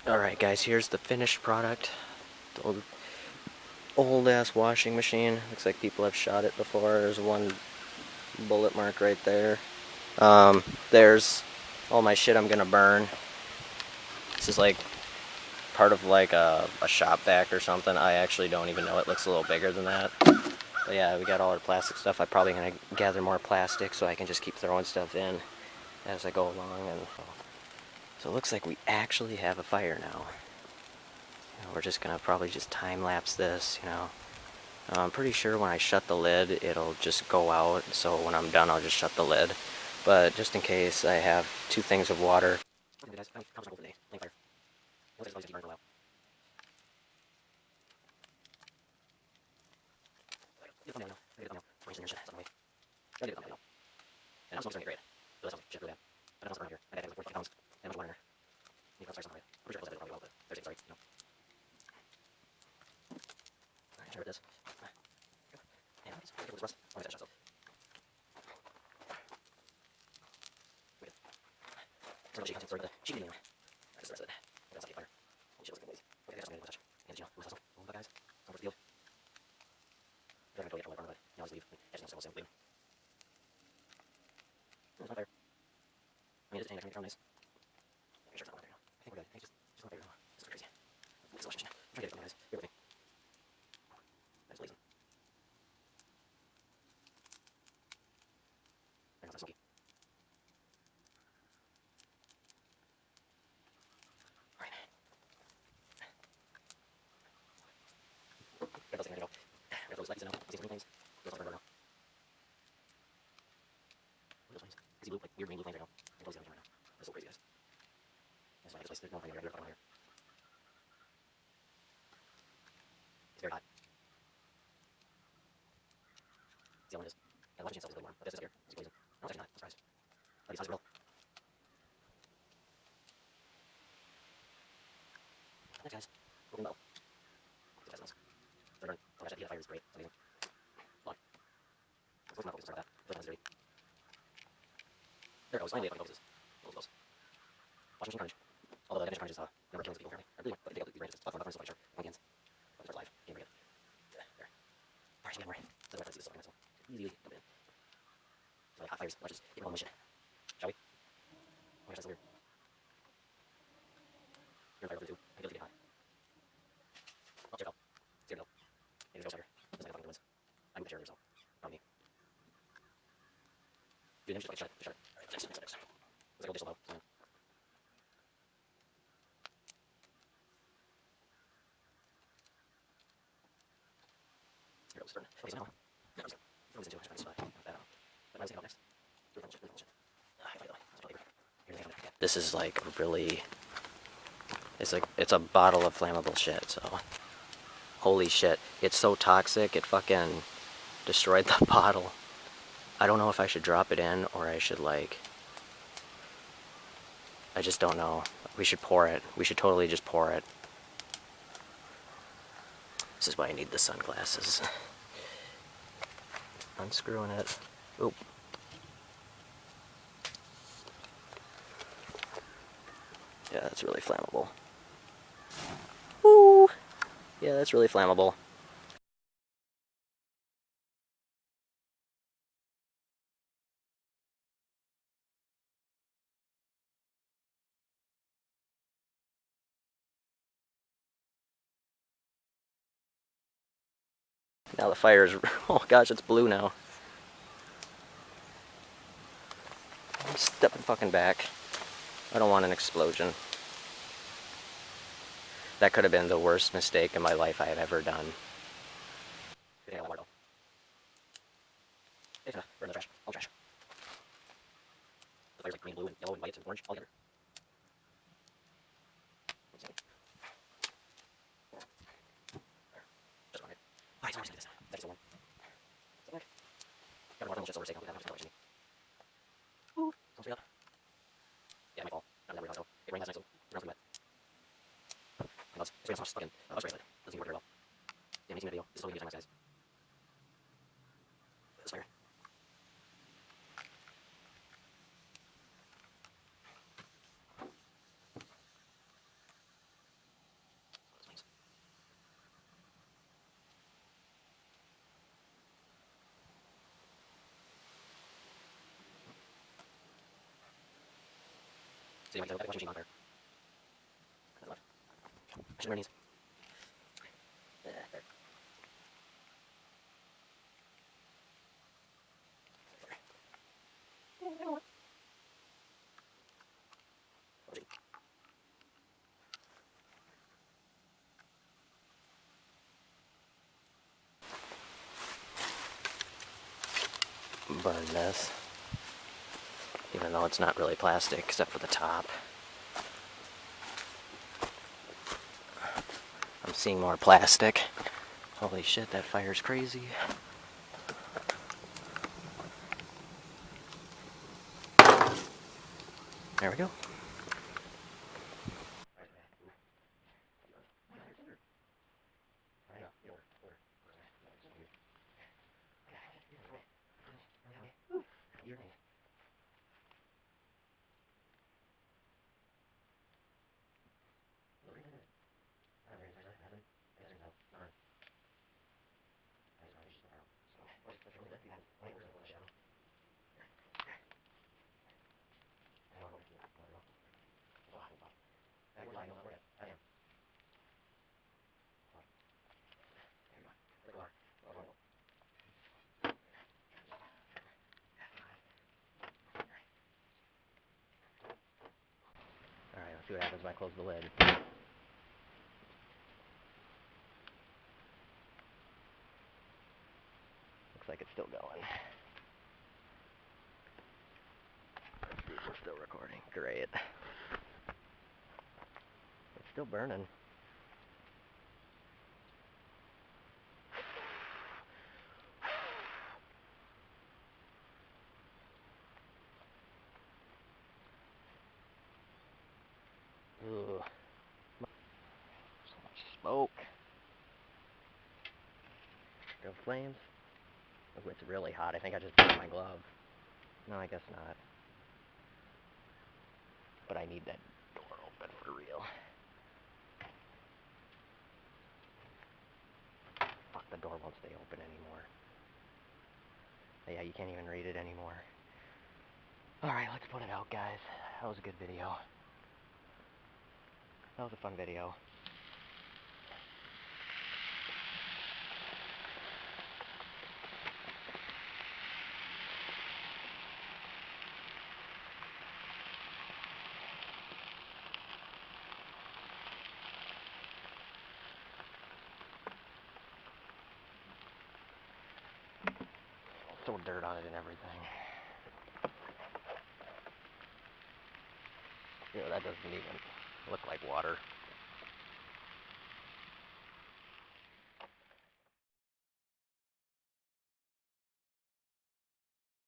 Alright guys, here's the finished product. The old ass washing machine. Looks like people have shot it before. There's one bullet mark right there. There's all my shit I'm gonna burn. This is like part of like a shop vac or something. I actually don't even know. It looks a little bigger than that. But yeah, we got all our plastic stuff. I'm probably gonna gather more plastic so I can just keep throwing stuff in as I go along. And so it looks like we actually have a fire now. We're just gonna probably just time lapse this, I'm pretty sure when I shut the lid, it'll just go out. So when I'm done, I'll just shut the lid. But just in case, I have 2 things of water. This is like really, it's a bottle of flammable shit, so holy shit. It's so toxic, it fucking destroyed the bottle. I don't know if I should drop it in or I should I just don't know. We should pour it. We should totally just pour it. This is why I need the sunglasses. Unscrewing it. Oop. Yeah, that's really flammable. Woo! Yeah, that's really flammable. Now the fire is... Oh gosh, it's blue now. I'm stepping fucking back. I don't want an explosion. That could have been the worst mistake in my life I have ever done. Burn the trash. All trash. The fire's like green, blue, and yellow, and white, and orange, all together. Just one. Why is it always like this? That's just one. Got more thermal shit, so we're safe. That much me. Woo! Sounds straight up. Yeah, it might fall. Not that weird, so it rained last night, so it's relatively wet. I know it's raining so much fucking spray, but it doesn't even work very well. Yeah, making a video. This is totally a good time, guys. This fire. So you might watching machine on fire. I should learn these. There. Burn this. Even though it's not really plastic except for the top. I'm seeing more plastic. Holy shit, that fire's crazy. There we go. Alright, let's see what happens when I close the lid. Looks like it's still going. Let's see if we're still recording. Great. It's still burning. Ugh. So much smoke. Still flames. Oh, it's really hot. I think I just burned my glove. No, I guess not. But I need that door open for real. Fuck, the door won't stay open anymore. Yeah, you can't even read it anymore. Alright, let's put it out, guys. That was a good video. That was a fun video. Still dirt on it and everything. You know, that doesn't even look like water.